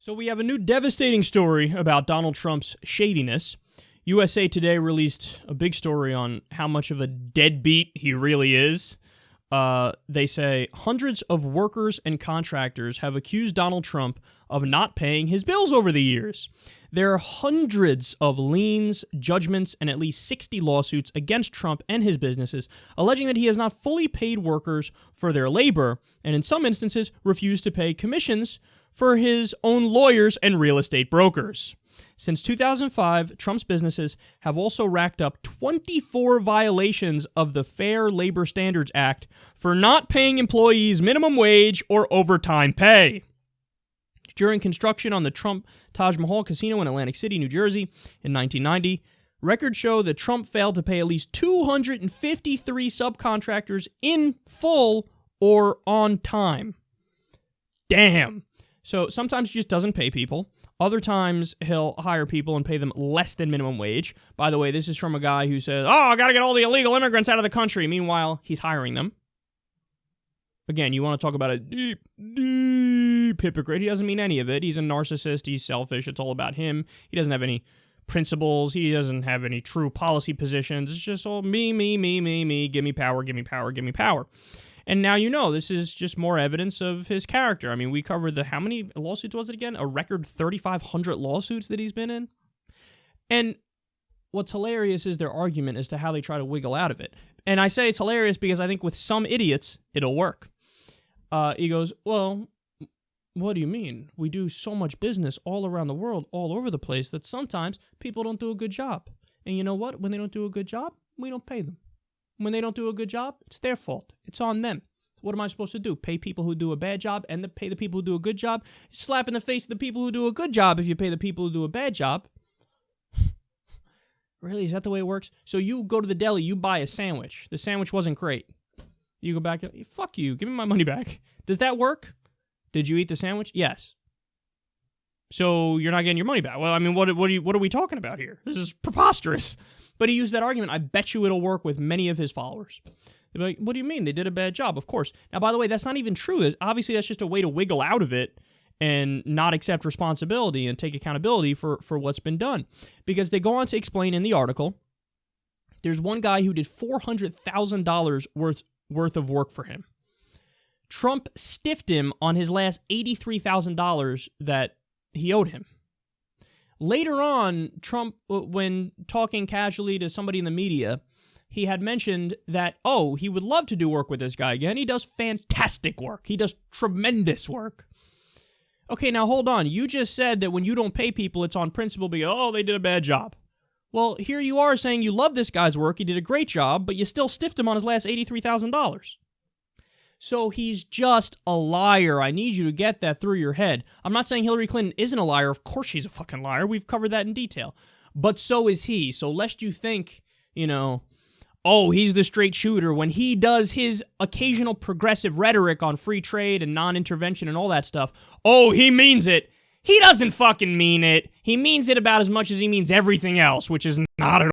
So we have a new devastating story about Donald Trump's shadiness. USA Today released a big story on how much of a deadbeat he really is. They say hundreds of workers and contractors have accused Donald Trump of not paying his bills over the years. There are hundreds of liens, judgments, and at least 60 lawsuits against Trump and his businesses, alleging that he has not fully paid workers for their labor, and in some instances refused to pay commissions for his own lawyers and real estate brokers. Since 2005, Trump's businesses have also racked up 24 violations of the Fair Labor Standards Act for not paying employees minimum wage or overtime pay. During construction on the Trump Taj Mahal Casino in Atlantic City, New Jersey in 1990, records show that Trump failed to pay at least 253 subcontractors in full or on time. Damn. So sometimes he just doesn't pay people. Other times, he'll hire people and pay them less than minimum wage. By the way, this is from a guy who says, I got to get all the illegal immigrants out of the country. Meanwhile, he's hiring them. Again, you want to talk about a deep hypocrite. He doesn't mean any of it. He's a narcissist. He's selfish. It's all about him. He doesn't have any principles. He doesn't have any true policy positions. It's just all me. Give me power, give me power, give me power. And now you know this is just more evidence of his character. I mean, we covered how many lawsuits was it again? A record 3,500 lawsuits that he's been in. And what's hilarious is their argument as to how they try to wiggle out of it. And I say it's hilarious because I think with some idiots, it'll work. He goes, well, what do you mean? We do so much business all around the world, all over the place, that sometimes people don't do a good job. And you know what? When they don't do a good job, we don't pay them. When they don't do a good job, it's their fault. It's on them. What am I supposed to do? Pay people who do a bad job and pay the people who do a good job? Slap in the face of the people who do a good job if you pay the people who do a bad job. Really? Is that the way it works? So you go to the deli, you buy a sandwich. The sandwich wasn't great. You go back, fuck you, give me my money back. Does that work? Did you eat the sandwich? Yes. So you're not getting your money back. Well, I mean, what are we talking about here? This is preposterous. But he used that argument. I bet you it'll work with many of his followers. They'll be like, what do you mean? They did a bad job. Of course. Now, by the way, that's not even true. Obviously, that's just a way to wiggle out of it and not accept responsibility and take accountability for what's been done. Because they go on to explain in the article, there's one guy who did $400,000 worth of work for him. Trump stiffed him on his last $83,000 that he owed him. Later on, Trump, when talking casually to somebody in the media, he had mentioned that, he would love to do work with this guy again. He does fantastic work. He does tremendous work. Okay, now hold on. You just said that when you don't pay people, it's on principle because, they did a bad job. Well, here you are saying you love this guy's work. He did a great job, but you still stiffed him on his last $83,000. So he's just a liar. I need you to get that through your head. I'm not saying Hillary Clinton isn't a liar. Of course she's a fucking liar. We've covered that in detail. But so is he. So lest you think, he's the straight shooter when he does his occasional progressive rhetoric on free trade and non-intervention and all that stuff. He means it. He doesn't fucking mean it. He means it about as much as he means everything else, which is not at